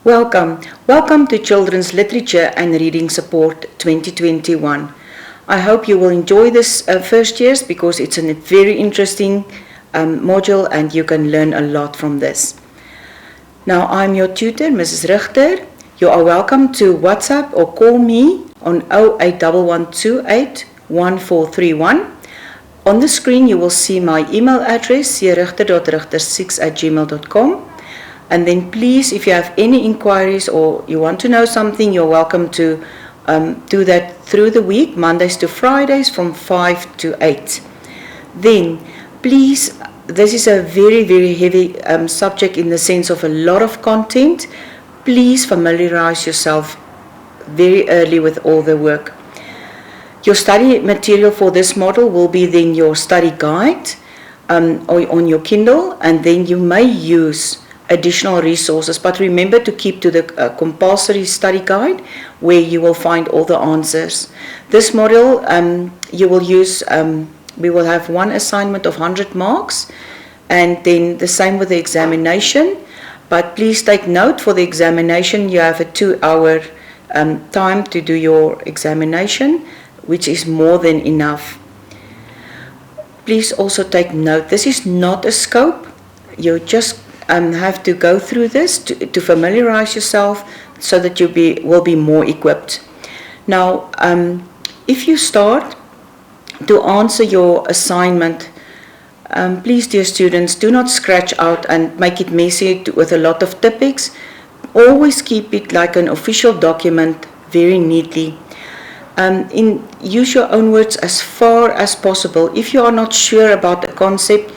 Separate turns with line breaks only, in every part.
Welcome to Children's Literature and Reading Support 2021. I hope you will enjoy this first years because it's a very interesting module and you can learn a lot from this. Now I'm your tutor, Mrs. Richter. You are welcome to WhatsApp or call me on 081128 1431. On the screen you will see my email address, crichter.richter6@gmail.com. And then please, if you have any inquiries or you want to know something, you're welcome to do that through the week, Mondays to Fridays from 5 to 8. Then please, this is a very, very heavy subject in the sense of a lot of content. Please familiarize yourself very early with all the work. Your study material for this model will be then your study guide or on your Kindle, and then you may use additional resources, but remember to keep to the compulsory study guide where you will find all the answers. This model you will use, we will have one assignment of 100 marks and then the same with the examination, but please take note for the examination you have a 2-hour time to do your examination, which is more than enough. Please also take note, this is not a scope, you just have to go through this to familiarize yourself so that you will be more equipped. Now, if you start to answer your assignment, please, dear students, do not scratch out and make it messy with a lot of typics. Always keep it like an official document, very neatly. Use your own words as far as possible. If you are not sure about the concept,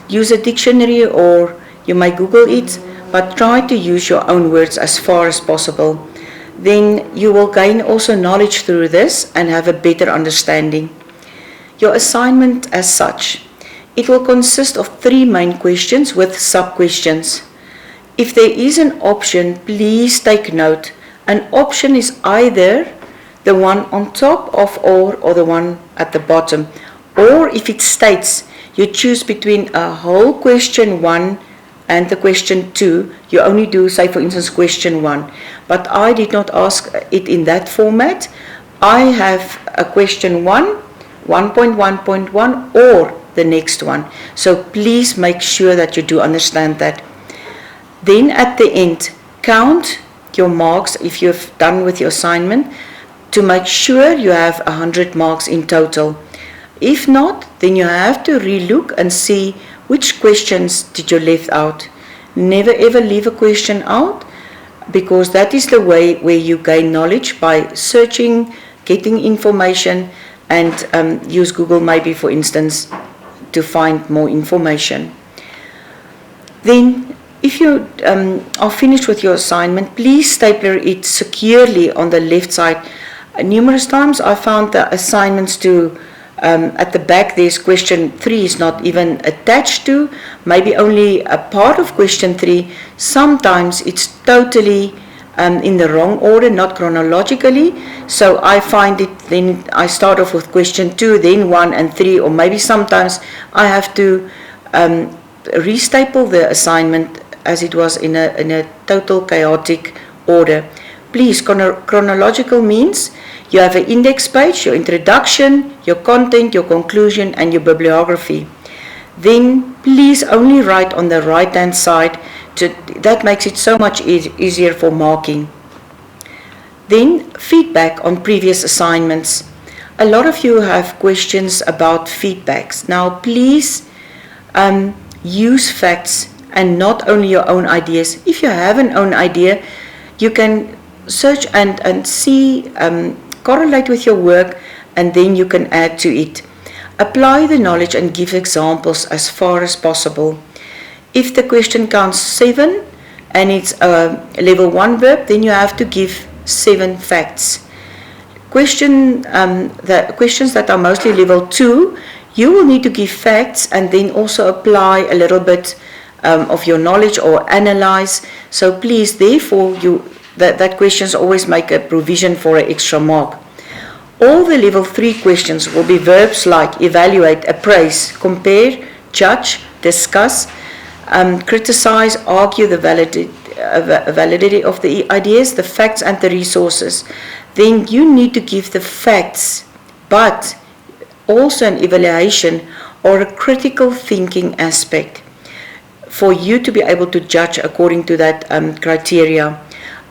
use a dictionary or you may Google it, but try to use your own words as far as possible. Then you will gain also knowledge through this and have a better understanding. Your assignment as such, it will consist of 3 main questions with sub-questions. If there is an option, please take note. An option is either the one on top of or the one at the bottom. Or if it states you choose between a whole question 1 and the question 2, you only do, say for instance, question 1. But I did not ask it in that format. I have a question 1, 1.1.1 or the next one. So please make sure that you do understand that. Then at the end, count your marks if you've done with your assignment to make sure you have 100 marks in total. If not, then you have to relook and see which questions did you leave out. Never ever leave a question out, because that is the way where you gain knowledge by searching, getting information, and use Google maybe, for instance, to find more information. Then, if you are finished with your assignment, please staple it securely on the left side. Numerous times I found the assignments to at the back there's question 3 is not even attached to, maybe only a part of question 3. Sometimes it's totally in the wrong order, not chronologically. So I find it, then I start off with question 2, then 1 and 3, or maybe sometimes I have to restaple the assignment as it was in a total chaotic order. Please, chronological means you have an index page, your introduction, your content, your conclusion, and your bibliography. Then please only write on the right hand side. That makes it so much easier for marking. Then feedback on previous assignments. A lot of you have questions about feedbacks. Now please use facts and not only your own ideas. If you have an own idea, you can search and see, correlate with your work, and then you can add to it. Apply the knowledge and give examples as far as possible. If the question counts 7 and it's a level 1 verb, then you have to give 7 facts. The questions that are mostly level 2, you will need to give facts and then also apply a little bit of your knowledge or analyze. So please, therefore, that questions always make a provision for an extra mark. All the level 3 questions will be verbs like evaluate, appraise, compare, judge, discuss, criticize, argue the validity of the ideas, the facts and the resources, then you need to give the facts, but also an evaluation or a critical thinking aspect for you to be able to judge according to that criteria.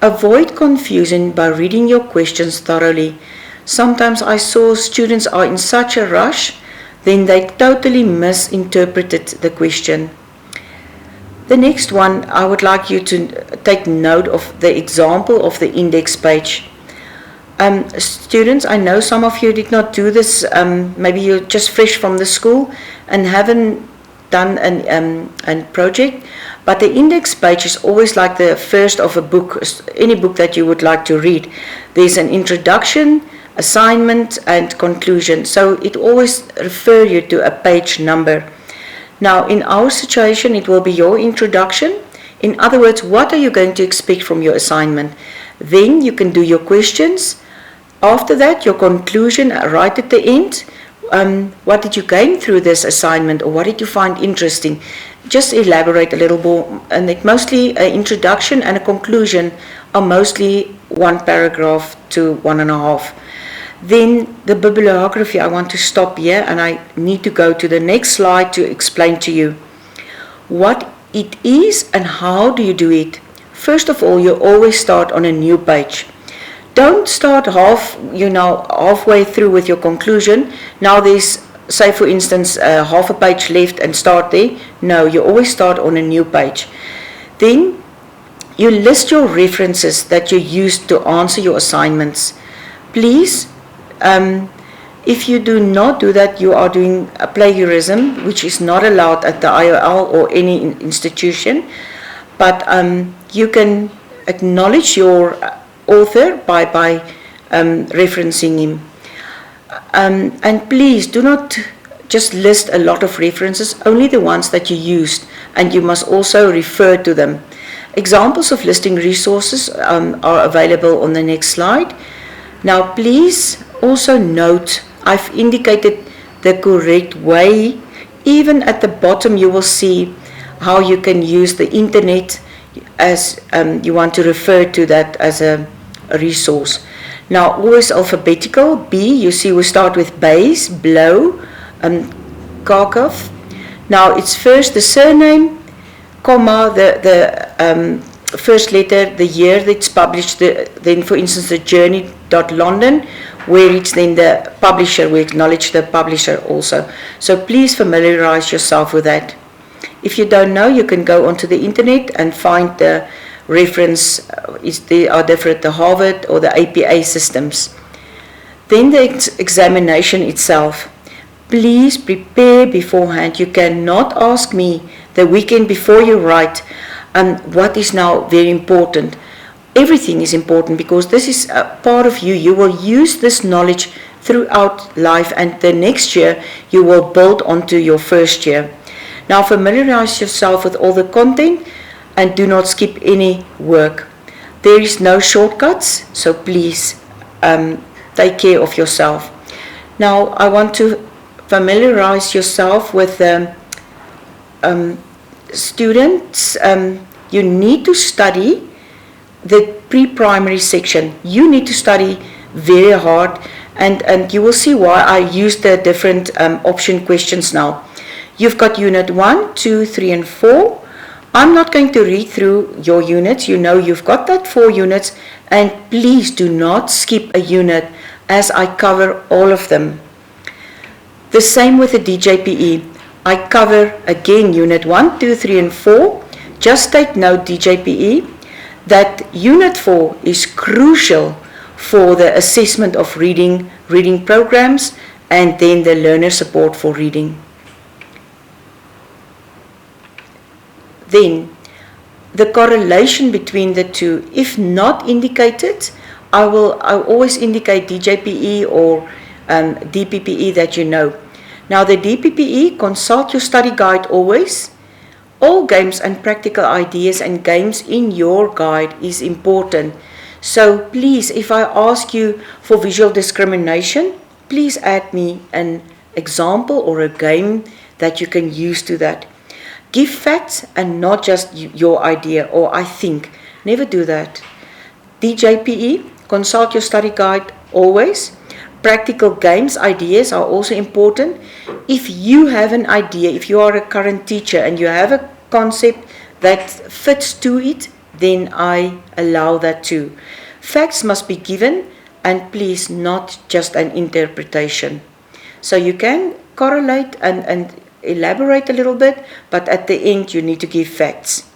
Avoid confusion by reading your questions thoroughly. Sometimes I saw students are in such a rush, then they totally misinterpreted the question. The next one, I would like you to take note of the example of the index page. Students, I know some of you did not do this, maybe you're just fresh from the school and haven't done a project, but the index page is always like the first of a book, any book that you would like to read. There's an introduction, assignment and conclusion, so it always refers you to a page number. Now in our situation it will be your introduction. In other words, what are you going to expect from your assignment? Then you can do your questions. After that, your conclusion right at the end. What did you gain through this assignment, or what did you find interesting? Just elaborate a little more, and it mostly an introduction and a conclusion are mostly 1 paragraph to 1.5. Then the bibliography, I want to stop here and I need to go to the next slide to explain to you what it is and how do you do it. First of all, you always start on a new page. Don't start halfway through with your conclusion. Now there's, say for instance, half a page left and start there. No, you always start on a new page. Then you list your references that you used to answer your assignments. Please, if you do not do that, you are doing a plagiarism, which is not allowed at the IOL or any institution. But you can acknowledge your author by referencing him. And please do not just list a lot of references, only the ones that you used, and you must also refer to them. Examples of listing resources are available on the next slide. Now please also note, I've indicated the correct way. Even at the bottom you will see how you can use the internet as you want to refer to that as a resource. Now always alphabetical. B, you see we start with base, blow, Kharkov. Now it's first the surname, comma, the first letter, the year that it's published, then for instance the journey.london, where it's then the publisher, we acknowledge the publisher also. So please familiarize yourself with that. If you don't know, you can go onto the internet and find the reference. They are different, the Harvard or the APA systems. Then the examination itself. Please prepare beforehand. You cannot ask me the weekend before you write what is now very important. Everything is important because this is a part of you. You will use this knowledge throughout life, and the next year you will build onto your first year. Now familiarize yourself with all the content and do not skip any work. There is no shortcuts, so please take care of yourself. Now I want to familiarize yourself with students. You need to study the pre-primary section. You need to study very hard, and you will see why I use the different option questions now. You've got unit 1, 2, 3 and 4. I'm not going to read through your units. You know you've got that 4 units, and please do not skip a unit as I cover all of them. The same with the DJPE. I cover again unit 1, 2, 3 and 4. Just take note, DJPE, that unit 4 is crucial for the assessment of reading programs, and then the learner support for reading. Then the correlation between the two, if not indicated, I always indicate DJPE or DPPE that you know. Now the DPPE, consult your study guide always. All games and practical ideas and games in your guide is important. So please, if I ask you for visual discrimination, please add me an example or a game that you can use to that. Give facts and not just your idea or I think. Never do that. DJPE, consult your study guide always. Practical games ideas are also important. If you have an idea, if you are a current teacher and you have a concept that fits to it, then I allow that too. Facts must be given and please not just an interpretation. So you can correlate and elaborate a little bit, but at the end you need to give facts.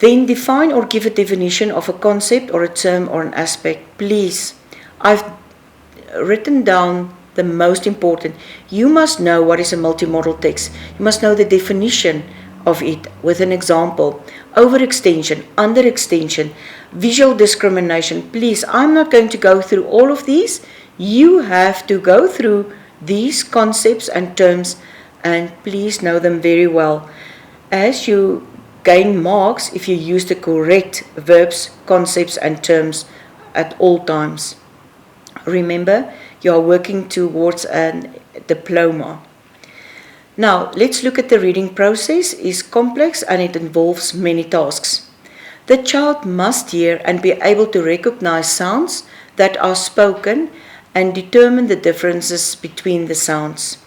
Then define or give a definition of a concept or a term or an aspect. Please, I've written down the most important. You must know what is a multi-modal text. You must know the definition of it with an example. Overextension, underextension, visual discrimination. Please, I'm not going to go through all of these. You have to go through these concepts and terms and please know them very well. As you gain marks if you use the correct verbs, concepts and terms at all times. Remember, you are working towards a diploma. Now, let's look at the reading process. It is complex and it involves many tasks. The child must hear and be able to recognize sounds that are spoken and determine the differences between the sounds.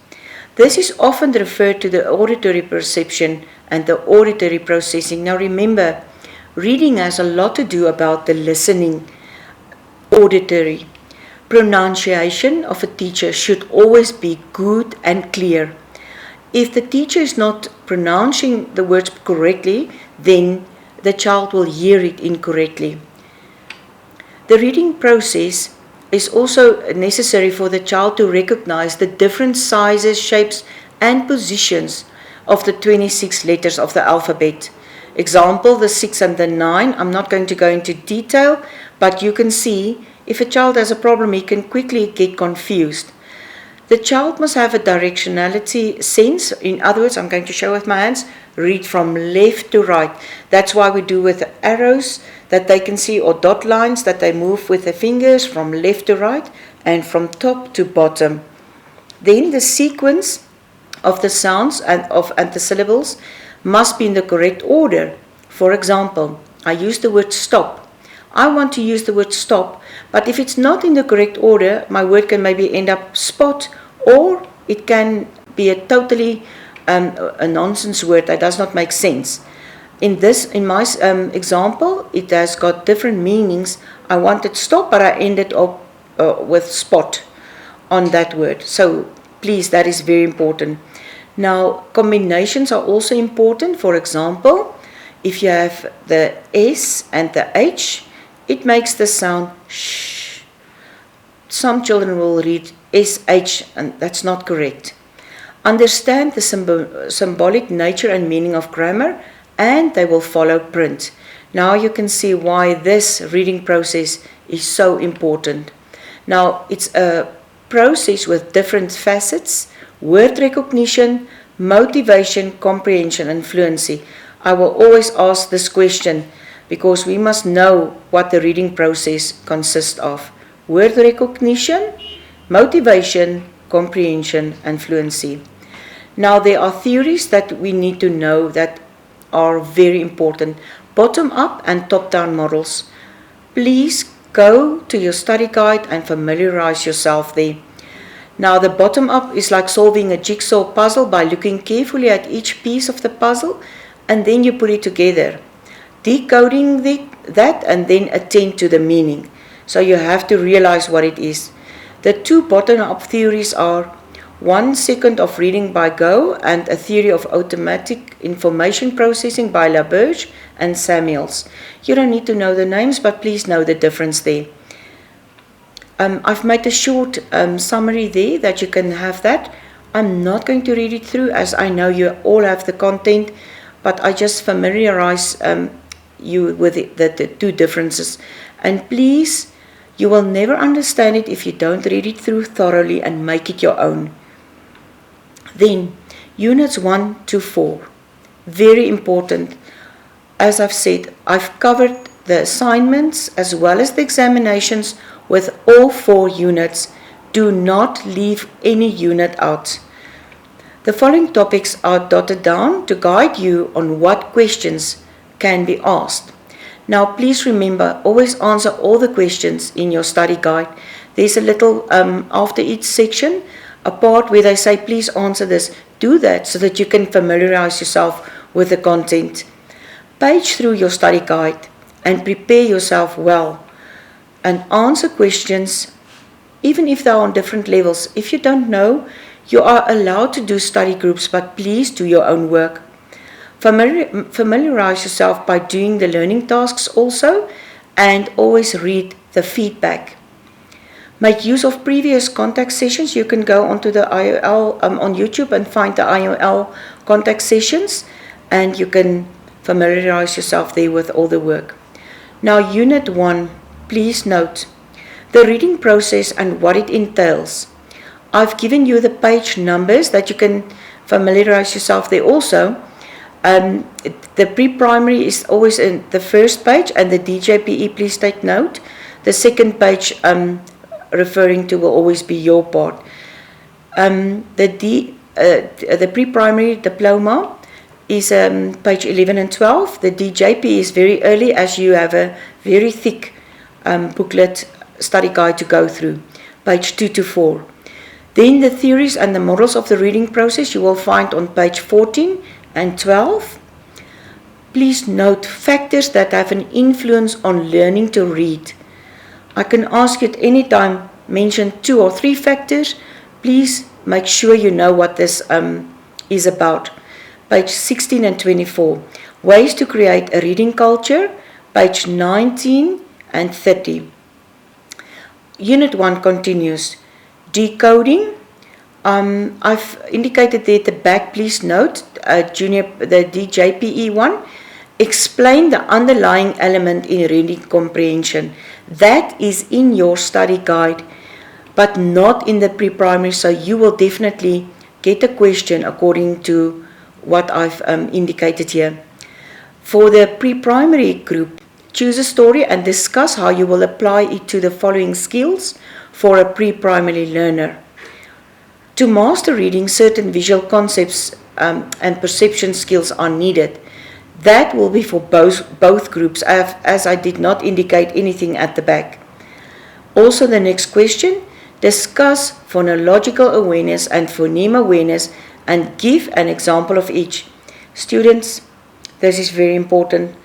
This is often referred to the auditory perception and the auditory processing. Now remember, reading has a lot to do about the listening, auditory. Pronunciation of a teacher should always be good and clear. If the teacher is not pronouncing the words correctly, then the child will hear it incorrectly. The reading process is also necessary for the child to recognize the different sizes, shapes, and positions of the 26 letters of the alphabet. Example, the 6 and the 9. I'm not going to go into detail, but you can see if a child has a problem, he can quickly get confused. The child must have a directionality sense. In other words, I'm going to show with my hands, read from left to right. That's why we do with the arrows that they can see, or dot lines that they move with the fingers from left to right and from top to bottom. Then the sequence of the sounds and the syllables must be in the correct order. For example, I use the word stop. I want to use the word stop, but if it's not in the correct order, my word can maybe end up spot, or it can be a totally a nonsense word that does not make sense. In my example, it has got different meanings. I wanted stop, but I ended up with spot on that word. So please, that is very important. Now, combinations are also important. For example, if you have the S and the H, it makes the sound sh. Some children will read SH, and that's not correct. Understand the symbolic nature and meaning of grammar, and they will follow print. Now you can see why this reading process is so important. Now, it's a process with different facets: word recognition, motivation, comprehension, and fluency. I will always ask this question because we must know what the reading process consists of: word recognition, motivation, comprehension, and fluency. Now, there are theories that we need to know that are very important: bottom-up and top-down models. Please go to your study guide and familiarize yourself there. Now, the bottom-up is like solving a jigsaw puzzle by looking carefully at each piece of the puzzle, and then you put it together, decoding that, and then attend to the meaning. So you have to realize what it is. The two bottom-up theories are 1 second of reading by Go and a theory of automatic information processing by LaBerge and Samuels. You don't need to know the names, but please know the difference there. I've made a short summary there that you can have that. I'm not going to read it through, as I know you all have the content, but I just familiarize you with the two differences. And please, you will never understand it if you don't read it through thoroughly and make it your own. Then, units 1 to 4, very important. As I've said, I've covered the assignments as well as the examinations with all 4 units. Do not leave any unit out. The following topics are dotted down to guide you on what questions can be asked. Now please remember, always answer all the questions in your study guide. There's a little, after each section, a part where they say please answer this. Do that so that you can familiarize yourself with the content. Page through your study guide and prepare yourself well. And answer questions, even if they are on different levels. If you don't know, you are allowed to do study groups, but please do your own work. Familiarize yourself by doing the learning tasks also, and always read the feedback. Make use of previous contact sessions. You can go onto the IOL on YouTube and find the IOL contact sessions, and you can familiarize yourself there with all the work. Now, Unit 1, please note the reading process and what it entails. I've given you the page numbers that you can familiarize yourself there also. The pre-primary is always in the first page, and the DJPE, please take note. The second page referring to will always be your part. The pre-primary diploma is page 11 and 12. The DJP is very early, as you have a very thick booklet study guide to go through, page 2 to 4. Then the theories and the models of the reading process you will find on page 14 and 12. Please note factors that have an influence on learning to read. I can ask you at any time, mention 2 or 3 factors. Please make sure you know what this is about. Page 16 and 24. Ways to create a reading culture. Page 19 and 30. Unit 1 continues. Decoding. I've indicated there at the back, please note, the DJPE one. Explain the underlying element in reading comprehension. That is in your study guide, but not in the pre-primary, so you will definitely get a question according to what I've indicated here. For the pre-primary group, choose a story and discuss how you will apply it to the following skills for a pre-primary learner. To master reading, certain visual concepts and perception skills are needed. That will be for both groups, as I did not indicate anything at the back. Also, the next question, discuss phonological awareness and phoneme awareness and give an example of each. Students, this is very important.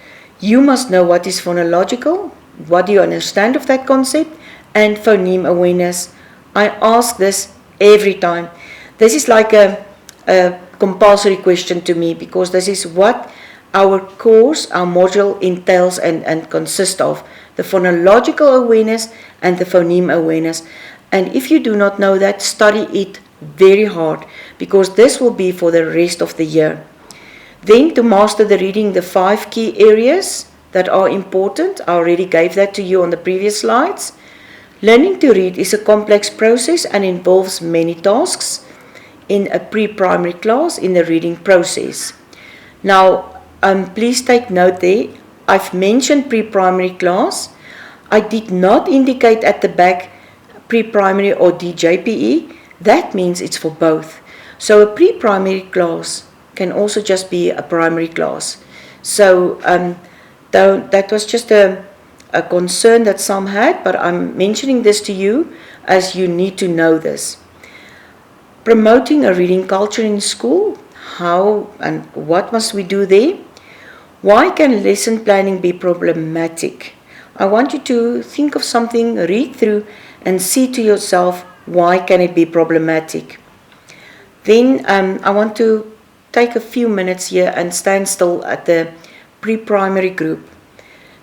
You must know what is phonological, what do you understand of that concept, and phoneme awareness. I ask this every time. This is like a compulsory question to me, because this is what our course, our module entails and consists of. The phonological awareness and the phoneme awareness. And if you do not know that, study it very hard, because this will be for the rest of the year. Then to master the reading, the 5 key areas that are important. I already gave that to you on the previous slides. Learning to read is a complex process and involves many tasks in a pre-primary class in the reading process. Now, please take note there, I've mentioned pre-primary class. I did not indicate at the back pre-primary or DJPE. That means it's for both. So a pre-primary class can also just be a primary class. So that was just a concern that some had, but I'm mentioning this to you as you need to know this. Promoting a reading culture in school. How and what must we do there? Why can lesson planning be problematic? I want you to think of something, read through, and see to yourself, why can it be problematic? Then I want to take a few minutes here and stand still at the pre-primary group.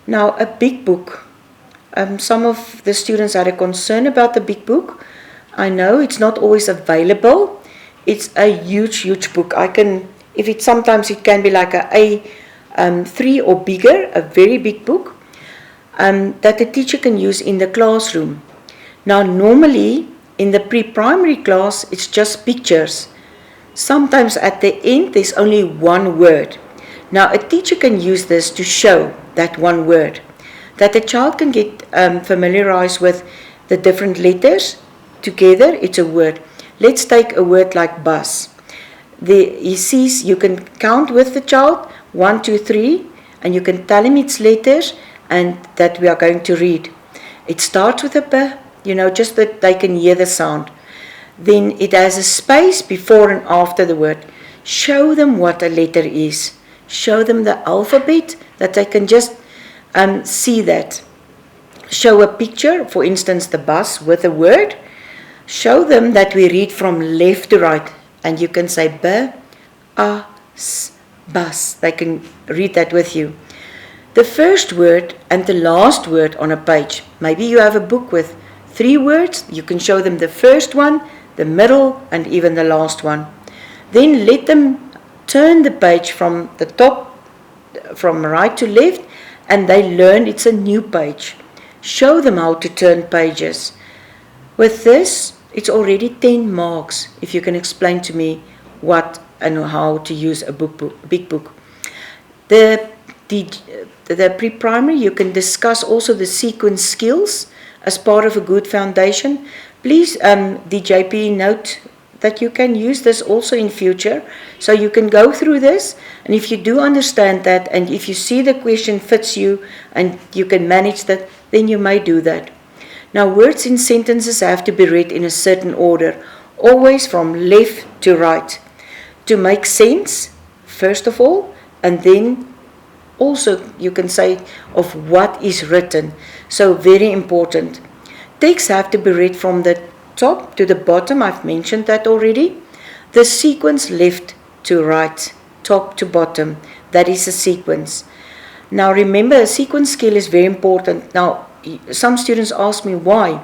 Now, a big book. Some of the students had a concern about the big book. I know it's not always available. It's a huge book. Sometimes it can be like a A3 or bigger, a very big book that the teacher can use in the classroom. Now, normally in the pre-primary class, it's just pictures. Sometimes at the end, there's only one word. Now, a teacher can use this to show that one word, that the child can get familiarized with the different letters. Together, it's a word. Let's take a word like bus. he sees, you can count with the child, 1, 2, 3, and you can tell him its letters and that we are going to read. It starts with a B, just that they can hear the sound. Then it has a space before and after the word. Show them what a letter is. Show them the alphabet, that they can just see that. Show a picture, for instance, the bus with a word. Show them that we read from left to right. And you can say B, A, S, bus. They can read that with you. The first word and the last word on a page. Maybe you have a book with 3 words. You can show them the first one, the middle, and even the last one. Then let them turn the page from the top, from right to left, and they learn it's a new page. Show them how to turn pages. With this, it's already 10 marks if you can explain to me what and how to use a big book. The pre-primary, you can discuss also the sequence skills as part of a good foundation. Please, DJP, note that you can use this also in future. So you can go through this, and if you do understand that, and if you see the question fits you, and you can manage that, then you may do that. Now, words in sentences have to be read in a certain order, always from left to right, to make sense, first of all, and then also you can say of what is written. So very important. Texts have to be read from the top to the bottom. I've mentioned that already. The sequence left to right, top to bottom, that is a sequence. Now remember, a sequence skill is very important. Now, some students ask me why.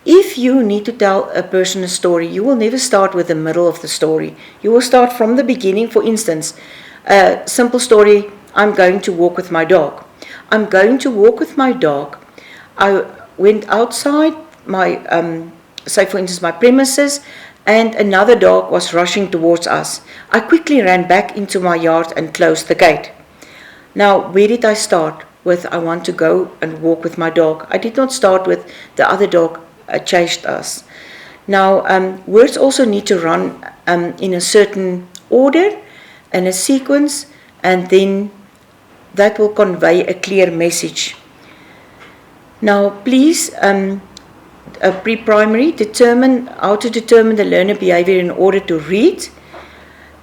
If you need to tell a person a story, you will never start with the middle of the story. You will start from the beginning. For instance, a simple story, I'm going to walk with my dog. I'm going to walk with my dog. I went outside my, say for instance, my premises, and another dog was rushing towards us. I quickly ran back into my yard and closed the gate. Now, where did I start? With I want to go and walk with my dog. I did not start with the other dog chased us. Now, words also need to run in a certain order and a sequence, and then that will convey a clear message. Now, please, pre-primary, determine how to determine the learner behavior in order to read.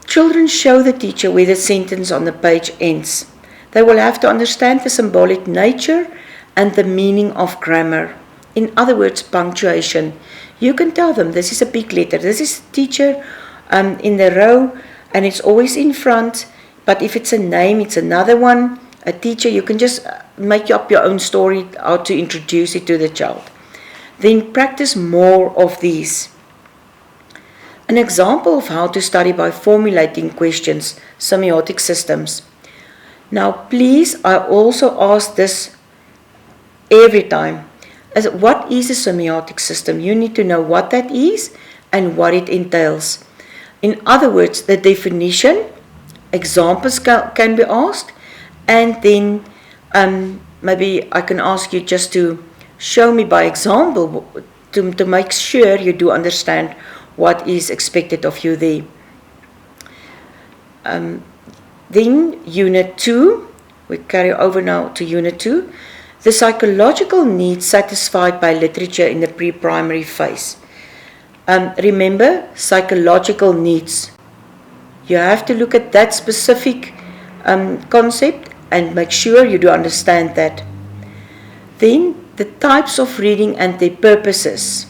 Children show the teacher where the sentence on the page ends. They will have to understand the symbolic nature and the meaning of grammar. In other words, punctuation. You can tell them this is a big letter. This is teacher in the row, and it's always in front. But if it's a name, it's another one. A teacher, you can just make up your own story, how to introduce it to the child. Then practice more of these. An example of how to study by formulating questions, semiotic systems. Now, please, I also ask this every time. As what is a semiotic system? You need to know what that is and what it entails. In other words, the definition, examples can be asked, and then maybe I can ask you just to show me by example to make sure you do understand what is expected of you there. Then Unit 2, we carry over now to Unit 2, the psychological needs satisfied by literature in the pre-primary phase. Remember, psychological needs. You have to look at that specific concept and make sure you do understand that. Then the types of reading and their purposes.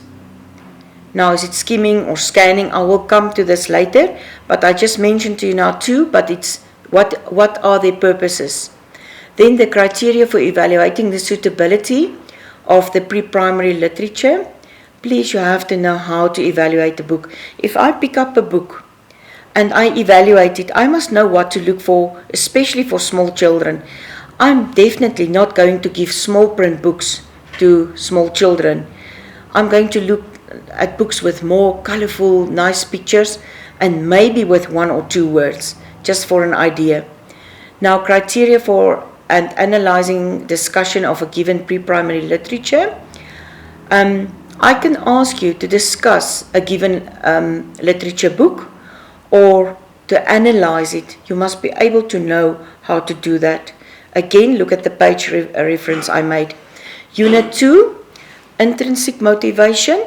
Now, is it skimming or scanning? I will come to this later, but I just mentioned to you now 2, but it's what are their purposes? Then the criteria for evaluating the suitability of the pre-primary literature. Please, you have to know how to evaluate the book. If I pick up a book and I evaluate it, I must know what to look for, especially for small children. I'm definitely not going to give small print books to small children. I'm going to look at books with more colorful, nice pictures, and maybe with 1 or 2 words, just for an idea. Now, criteria for and analyzing discussion of a given pre-primary literature. I can ask you to discuss a given literature book or to analyze it. You must be able to know how to do that. Again, look at the page reference I made. Unit 2, intrinsic motivation.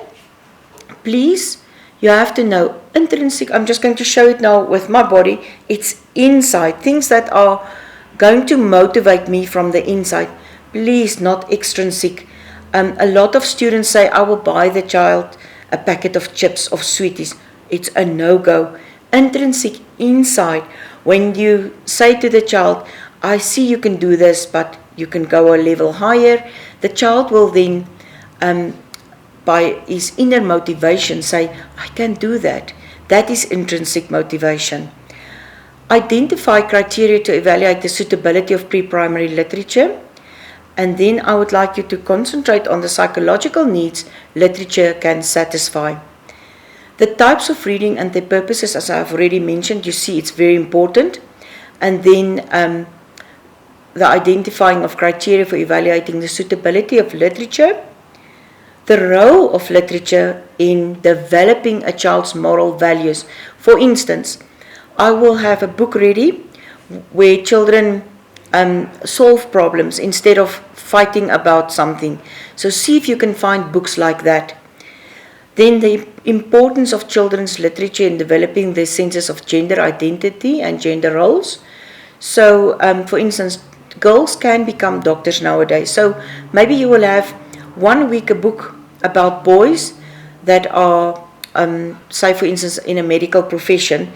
Please, you have to know intrinsic. I'm just going to show it now with my body. It's inside, things that are going to motivate me from the inside. Please, not extrinsic. A lot of students say, I will buy the child a packet of chips, of sweeties. It's a no-go. Intrinsic, inside. When you say to the child, I see you can do this, but you can go a level higher, the child will then, by his inner motivation, say, I can do that. That is intrinsic motivation. Identify criteria to evaluate the suitability of pre-primary literature. And then I would like you to concentrate on the psychological needs literature can satisfy. The types of reading and their purposes, as I've already mentioned, you see it's very important. And then the identifying of criteria for evaluating the suitability of literature. The role of literature in developing a child's moral values. For instance, I will have a book ready where children solve problems instead of fighting about something. So see if you can find books like that. Then the importance of children's literature in developing their senses of gender identity and gender roles. So for instance, girls can become doctors nowadays. So maybe you will have 1 week a book about boys that are, say for instance, in a medical profession,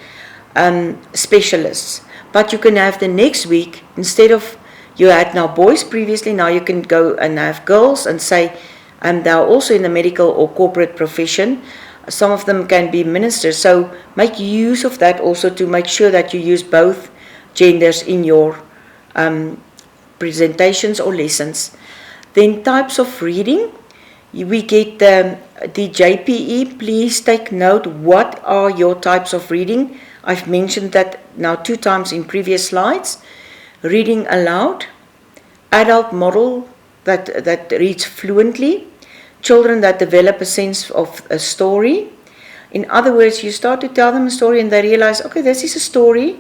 specialists. But you can have the next week, instead of you had now boys previously, now you can go and have girls and say, they are also in the medical or corporate profession. Some of them can be ministers. So make use of that also to make sure that you use both genders in your presentations or lessons. Then types of reading. We get the JPE. Please take note, what are your types of reading? I've mentioned that now 2 times in previous slides. Reading aloud, adult model that reads fluently, children that develop a sense of a story. In other words, you start to tell them a story and they realize, okay, this is a story.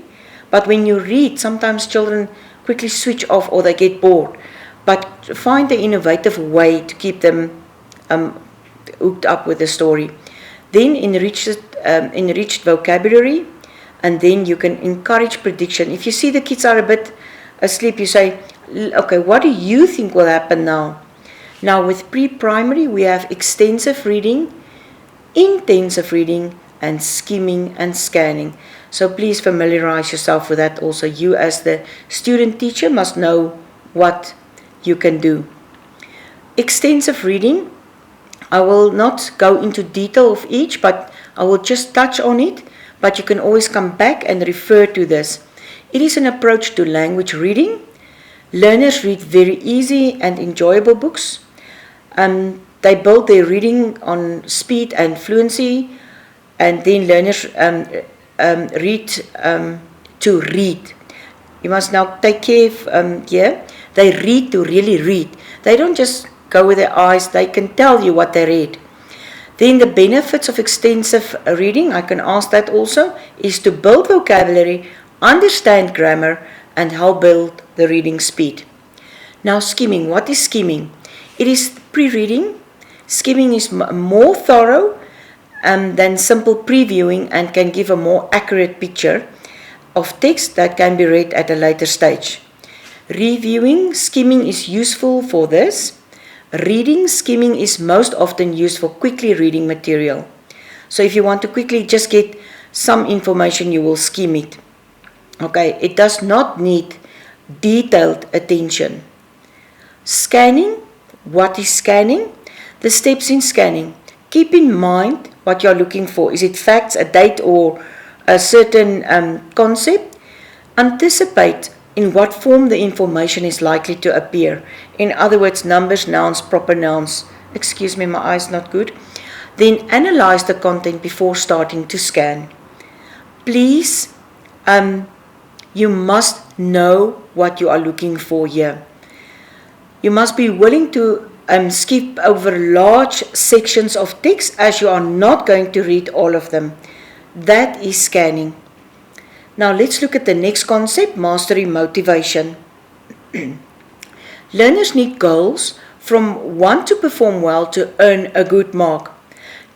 But when you read, sometimes children quickly switch off or they get bored. But find an innovative way to keep them hooked up with the story. Then enriched vocabulary. And then you can encourage prediction. If you see the kids are a bit asleep, you say, okay, what do you think will happen now? Now with pre-primary, we have extensive reading, intensive reading, and skimming and scanning. So please familiarize yourself with that also. You as the student teacher must know what you can do. Extensive reading, I will not go into detail of each, but I will just touch on it. But you can always come back and refer to this. It is an approach to language reading. Learners read very easy and enjoyable books. They build their reading on speed and fluency, and then learners read to read. You must now take care here. They read to really read. They don't just go with their eyes, they can tell you what they read. Then the benefits of extensive reading, I can ask that also, is to build vocabulary, understand grammar, and help build the reading speed. Now skimming, what is skimming? It is pre-reading. Skimming is more thorough than simple previewing and can give a more accurate picture of text that can be read at a later stage. Reviewing, skimming is useful for this. Reading, skimming is most often used for quickly reading material. So if you want to quickly just get some information, you will skim it. Okay, it does not need detailed attention. Scanning, what is scanning? The steps in scanning. Keep in mind what you are looking for. Is it facts, a date, or a certain concept? Anticipate in what form the information is likely to appear. In other words, numbers, nouns, proper nouns. Excuse me, my eye's not good. Then analyze the content before starting to scan. Please, you must know what you are looking for here. You must be willing to skip over large sections of text as you are not going to read all of them. That is scanning. Now let's look at the next concept, mastery motivation. Learners need goals from want to perform well to earn a good mark,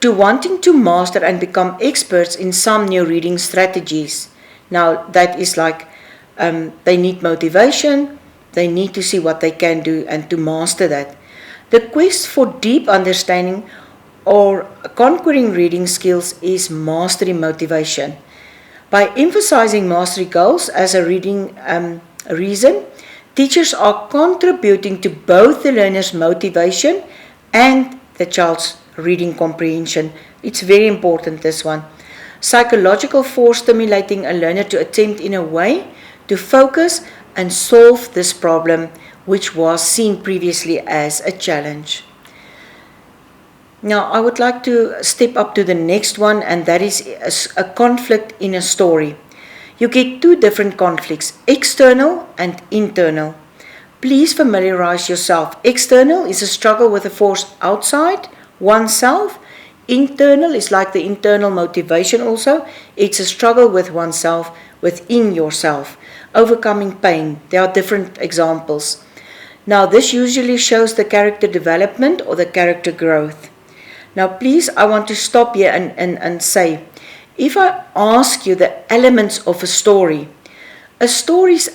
to wanting to master and become experts in some new reading strategies. Now that is like they need motivation, they need to see what they can do and to master that. The quest for deep understanding or conquering reading skills is mastery motivation. By emphasizing mastery goals as a reading reason, teachers are contributing to both the learner's motivation and the child's reading comprehension. It's very important, this one. Psychological force stimulating a learner to attempt in a way to focus and solve this problem, which was seen previously as a challenge. Now, I would like to step up to the next one, and that is a conflict in a story. You get two different conflicts, external and internal. Please familiarize yourself. External is a struggle with a force outside oneself. Internal is like the internal motivation also. It's a struggle with oneself, within yourself, overcoming pain. There are different examples. Now, this usually shows the character development or the character growth. Now, please, I want to stop here and say, if I ask you the elements of a story's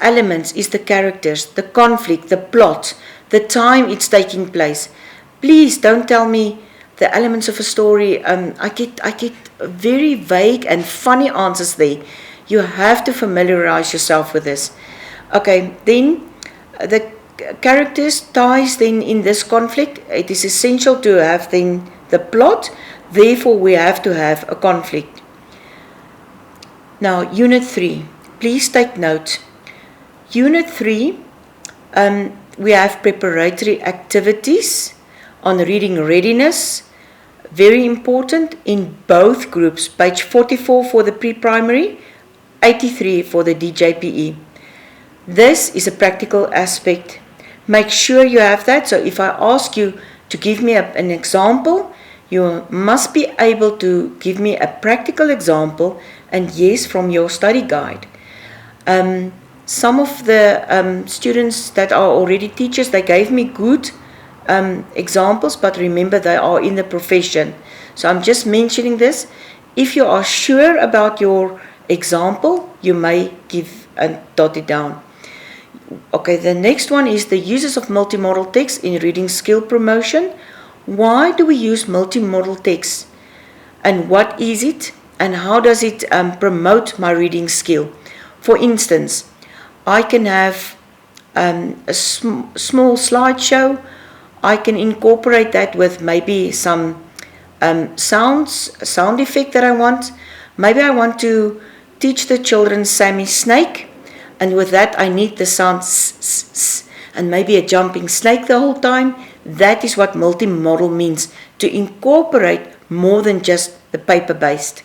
elements is the characters, the conflict, the plot, the time it's taking place. Please don't tell me the elements of a story. I get very vague and funny answers there. You have to familiarize yourself with this. Okay, then the characters ties then in this conflict. It is essential to have then the plot. Therefore, we have to have a conflict. Now, Unit 3. Please take note. Unit 3, we have preparatory activities on reading readiness. Very important in both groups. Page 44 for the pre-primary, 83 for the DJPE. This is a practical aspect. Make sure you have that. So if I ask you to give me an example, you must be able to give me a practical example, and yes, from your study guide. Some of the students that are already teachers, they gave me good examples, but remember they are in the profession. So I'm just mentioning this. If you are sure about your example, you may give and jot it down. Okay, the next one is the uses of multi-modal text in reading skill promotion. Why do we use multi-modal text? And what is it? And how does it promote my reading skill? For instance, I can have a small slideshow. I can incorporate that with maybe some sound effect that I want. Maybe I want to teach the children Sammy Snake, and with that I need the sound s, and maybe a jumping snake the whole time. That is what multi-modal means, to incorporate more than just the paper-based.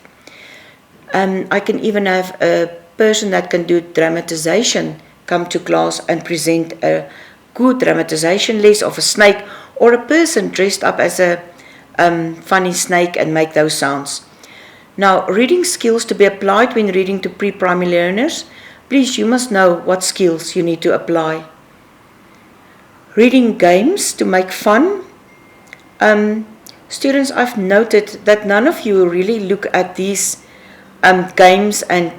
I can even have a person that can do dramatization come to class and present a good dramatization lesson of a snake, or a person dressed up as a funny snake and make those sounds. Now, reading skills to be applied when reading to pre-primary learners. Please, you must know what skills you need to apply. Reading games to make fun. Students, I've noted that none of you really look at these games and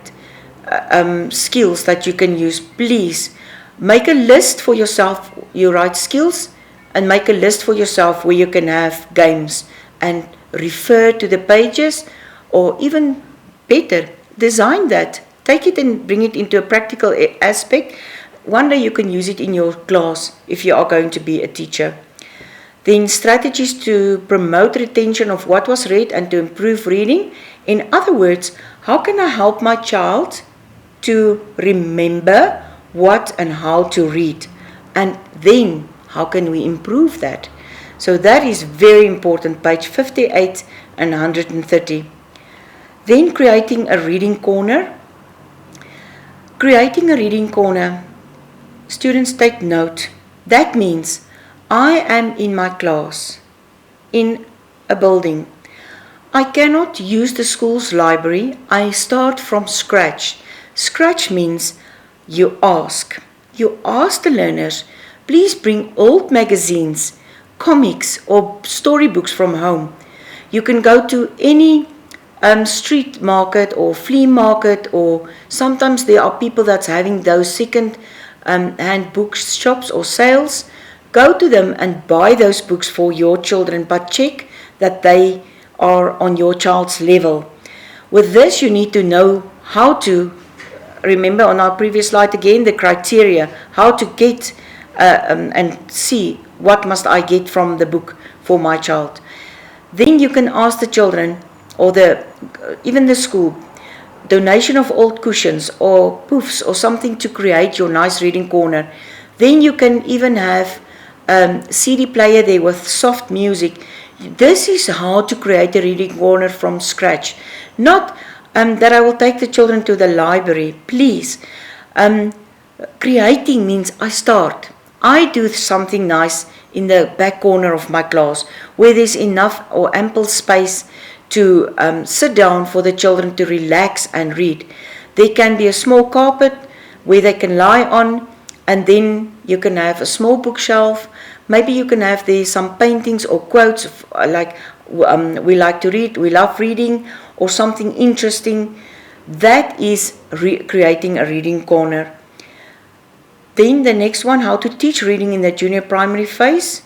skills that you can use. Please, make a list for yourself. You write skills and make a list for yourself where you can have games and refer to the pages, or even better, design that. Take it and bring it into a practical aspect. One day you can use it in your class if you are going to be a teacher. Then strategies to promote retention of what was read and to improve reading. In other words, how can I help my child to remember what and how to read? And then how can we improve that? So that is very important, page 58 and 130. Then creating a reading corner. Creating a reading corner. Students, take note. That means I am in my class, in a building. I cannot use the school's library. I start from scratch. Scratch means you ask. You ask the learners, please bring old magazines, comics or storybooks from home. You can go to any street market or flea market, or sometimes there are people that's having those second hand bookshops or sales. Go to them and buy those books for your children, but check that they are on your child's level. With this, you need to know how to, remember on our previous slide again, the criteria, how to get and see what must I get from the book for my child. Then you can ask the children, or even the school, donation of old cushions or poofs or something to create your nice reading corner. Then you can even have CD player there with soft music. This is how to create a reading corner from scratch. Not that I will take the children to the library. Please. Creating means I start. I do something nice in the back corner of my class where there's enough or ample space to sit down for the children to relax and read. There can be a small carpet where they can lie on, and then you can have a small bookshelf. Maybe you can have there some paintings or quotes like we like to read, we love reading, or something interesting. That is creating a reading corner. Then the next one, how to teach reading in the junior primary phase.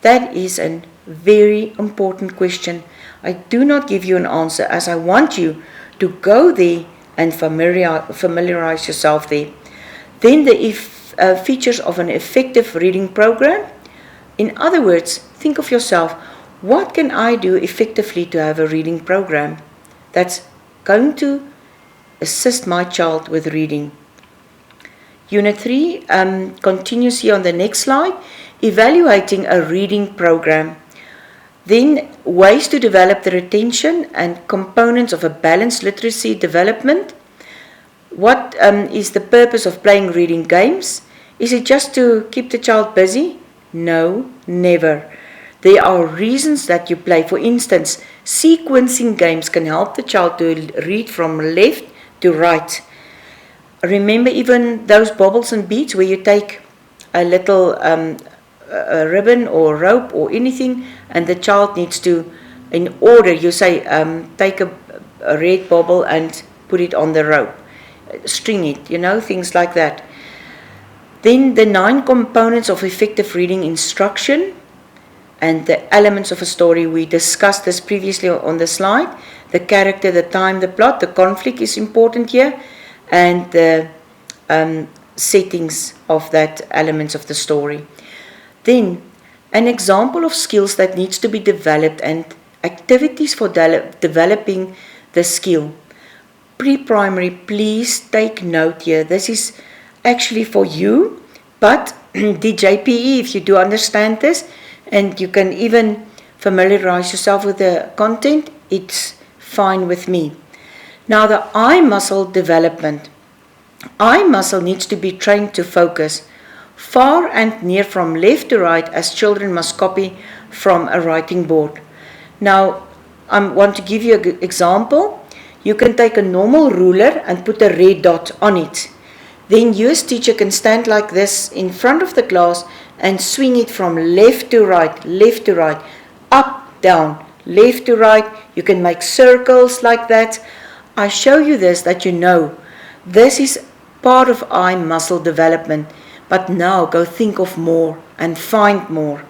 That is a very important question. I do not give you an answer, as I want you to go there and familiarize yourself there. Then the features of an effective reading program. In other words, think of yourself, what can I do effectively to have a reading program that's going to assist my child with reading? Unit 3 continues here on the next slide, evaluating a reading program. Then ways to develop the retention and components of a balanced literacy development. What is the purpose of playing reading games? Is it just to keep the child busy? No, never. There are reasons that you play. For instance, sequencing games can help the child to read from left to right. Remember even those bobbles and beads where you take a little a ribbon or rope or anything, and the child needs to, in order, you say, take a red bobble and put it on the rope, string it, things like that. Then the 9 components of effective reading instruction and the elements of a story. We discussed this previously on the slide. The character, the time, the plot, the conflict is important here, and the settings of that elements of the story. Then an example of skills that needs to be developed and activities for developing the skill. Pre-primary, please take note here. This is actually for you, but DJPE, if you do understand this, and you can even familiarize yourself with the content, it's fine with me. Now the eye muscle development. Eye muscle needs to be trained to focus far and near from left to right, as children must copy from a writing board. Now I want to give you an example. You can take a normal ruler and put a red dot on it. Then you as teacher can stand like this in front of the class and swing it from left to right, up, down, left to right. You can make circles like that. I show you this that you know this is part of eye muscle development, but now go think of more and find more.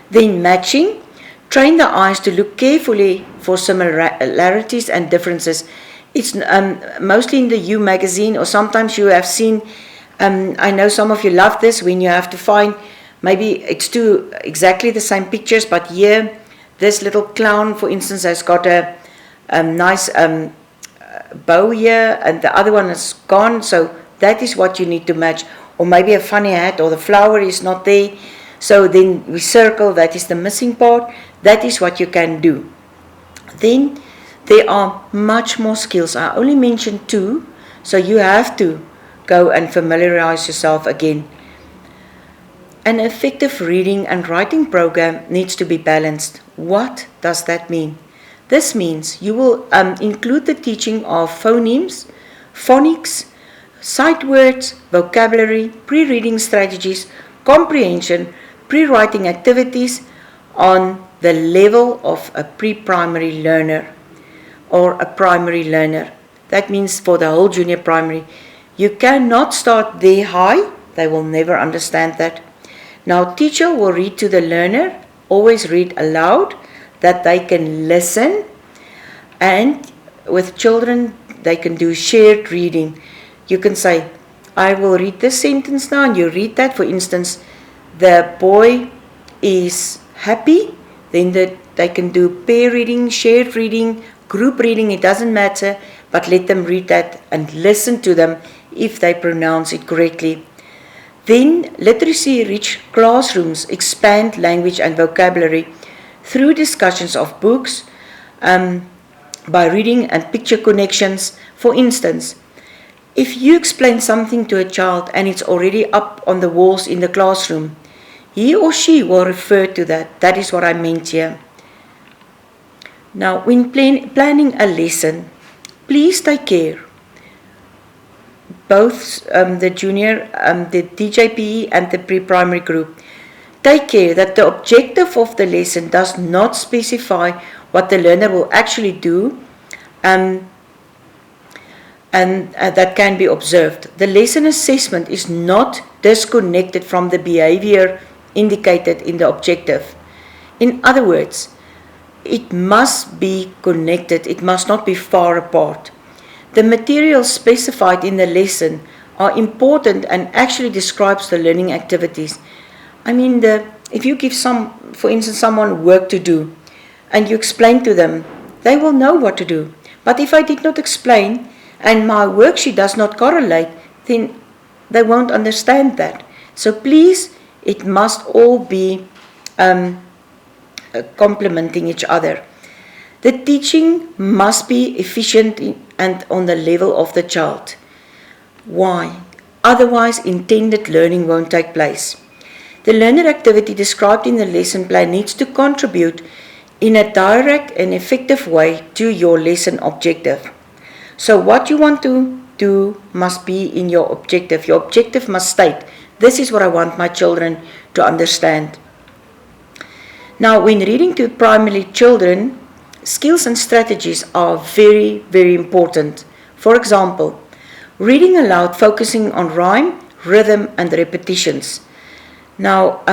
Then matching. Train the eyes to look carefully for similarities and differences. It's mostly in the You magazine, or sometimes you have seen, I know some of you love this, when you have to find, maybe it's two exactly the same pictures, but here, this little clown, for instance, has got a nice bow here, and the other one is gone, so that is what you need to match. Or maybe a funny hat, or the flower is not there, so then we circle, that is the missing part. That is what you can do. Then there are much more skills. I only mentioned 2, so you have to go and familiarize yourself again. An effective reading and writing program needs to be balanced. What does that mean? This means you will include the teaching of phonemes, phonics, sight words, vocabulary, pre-reading strategies, comprehension, pre-writing activities on the level of a pre-primary learner or a primary learner. That means for the whole junior primary. You cannot start there high. They will never understand that. Now, teacher will read to the learner, always read aloud, that they can listen, and with children, they can do shared reading. You can say, I will read this sentence now, and you read that. For instance, the boy is happy, then they can do pair reading, shared reading, group reading, it doesn't matter, but let them read that and listen to them if they pronounce it correctly. Then, literacy-rich classrooms expand language and vocabulary through discussions of books, by reading and picture connections. For instance, if you explain something to a child and it's already up on the walls in the classroom, he or she will refer to that. That is what I meant here. Now, when planning a lesson, please take care. Both the junior, the DJPE and the pre-primary group, take care that the objective of the lesson does not specify what the learner will actually do, and that can be observed. The lesson assessment is not disconnected from the behavior indicated in the objective. In other words, it must be connected, it must not be far apart. The materials specified in the lesson are important and actually describes the learning activities. I mean, if you give for instance, someone work to do, and you explain to them, they will know what to do. But if I did not explain, and my worksheet does not correlate, then they won't understand that. So please, it must all be complementing each other. The teaching must be efficient and on the level of the child. Why? Otherwise, intended learning won't take place. The learner activity described in the lesson plan needs to contribute in a direct and effective way to your lesson objective. So what you want to do must be in your objective. Your objective must state, this is what I want my children to understand. Now, when reading to primary children, skills and strategies are very, very important. For example, reading aloud focusing on rhyme, rhythm, and repetitions. Now,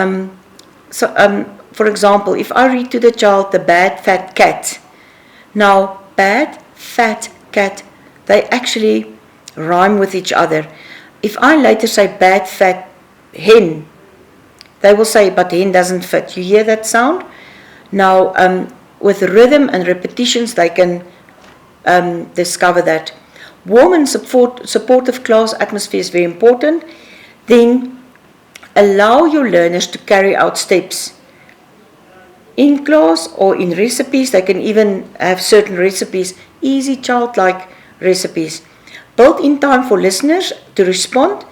for example, if I read to the child the bad fat cat, now bad fat cat, they actually rhyme with each other. If I later say bad fat hen, they will say, but hen doesn't fit. You hear that sound? Now, with rhythm and repetitions, they can discover that. Warm and supportive class atmosphere is very important. Then, allow your learners to carry out steps in class or in recipes. They can even have certain recipes, easy childlike recipes. Build in time for listeners to respond,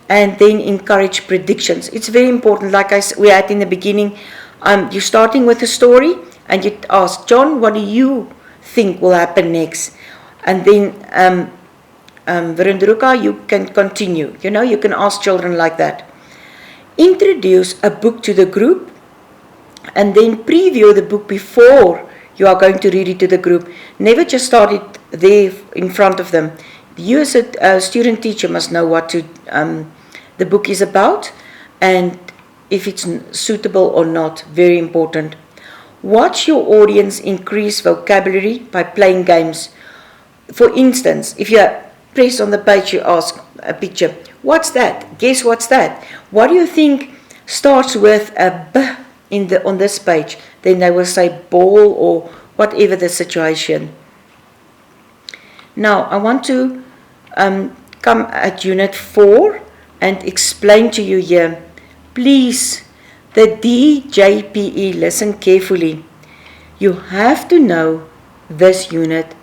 and then encourage predictions. It's very important, like we had in the beginning. You're starting with a story, and you ask, John, what do you think will happen next? And then, Virendruka, you can continue. You can ask children like that. Introduce a book to the group, and then preview the book before you are going to read it to the group. Never just start it there in front of them. You as a student teacher must know what the book is about, and if it's suitable or not. Very important. Watch your audience increase vocabulary by playing games. For instance, if you press on the page, you ask a picture, what's that? Guess what's that? What do you think starts with a B on this page? Then they will say ball or whatever the situation. Now, I want to come at Unit 4 and explain to you here. Please, the DJPE, listen carefully. You have to know this unit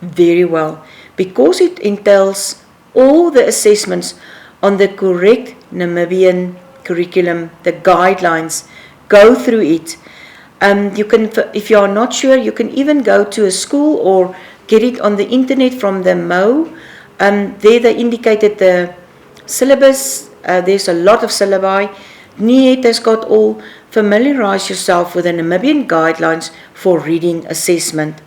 very well, because it entails all the assessments on the correct Namibian curriculum, the guidelines. Go through it. You can, if you are not sure, you can even go to a school or get it on the internet from the Mo There they indicated the syllabus. There's a lot of syllabi. NIET has got all. Familiarize yourself with the Namibian guidelines for reading assessment.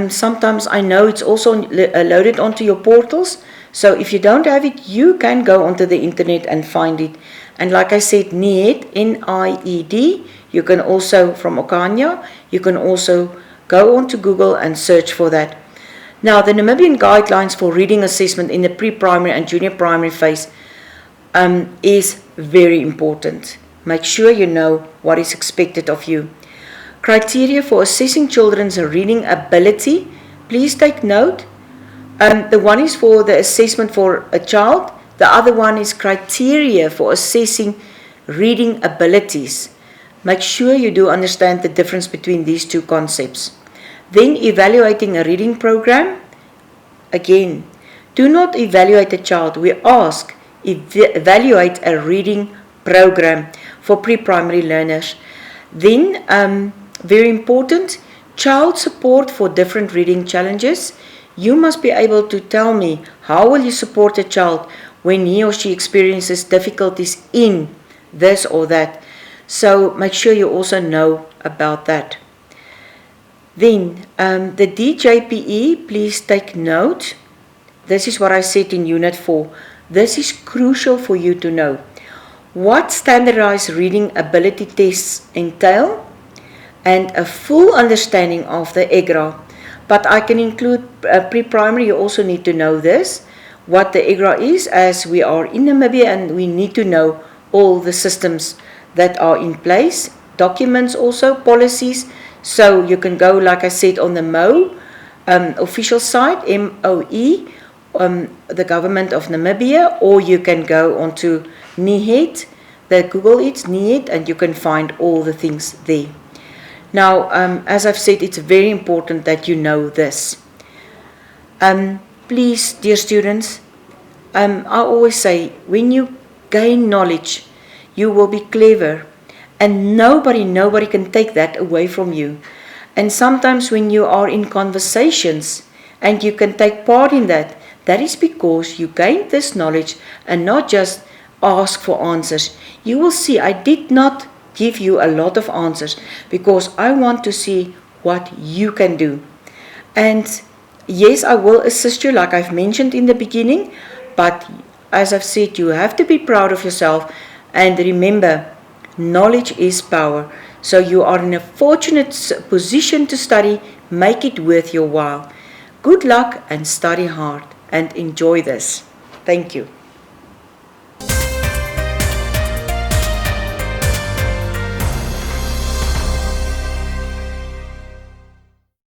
Sometimes I know it's also loaded onto your portals. So if you don't have it, you can go onto the internet and find it. And like I said, NIED, N-I-E-D, you can also, from Okanya, you can also go onto Google and search for that. Now, the Namibian guidelines for reading assessment in the pre-primary and junior primary phase is very important. Make sure you know what is expected of you. Criteria for assessing children's reading ability, please take note. The one is for the assessment for a child. The other one is criteria for assessing reading abilities. Make sure you do understand the difference between these two concepts. Then evaluating a reading program. Again, do not evaluate a child. We ask, evaluate a reading program for pre-primary learners. Then, very important, child support for different reading challenges. You must be able to tell me how will you support a child when he or she experiences difficulties in this or that. So make sure you also know about that. Then the DJPE, please take note. This is what I said in Unit 4. This is crucial for you to know. What standardized reading ability tests entail and a full understanding of the EGRA. But I can include pre-primary, you also need to know this, what the EGRA is, as we are in Namibia and we need to know all the systems that are in place, documents also, policies. So you can go, like I said, on the MOE official site, MOE, the government of Namibia, or you can go onto NIET, the Google it, NIET, and you can find all the things there. Now, as I've said, it's very important that you know this. Please, dear students, I always say, when you gain knowledge, you will be clever, and nobody can take that away from you. And sometimes when you are in conversations and you can take part in that, that is because you gained this knowledge and not just ask for answers. You will see, I did not give you a lot of answers because I want to see what you can do. And yes, I will assist you like I've mentioned in the beginning, but as I've said, you have to be proud of yourself and remember, knowledge is power. So you are in a fortunate position to study. Make it worth your while. Good luck and study hard and enjoy this. Thank you.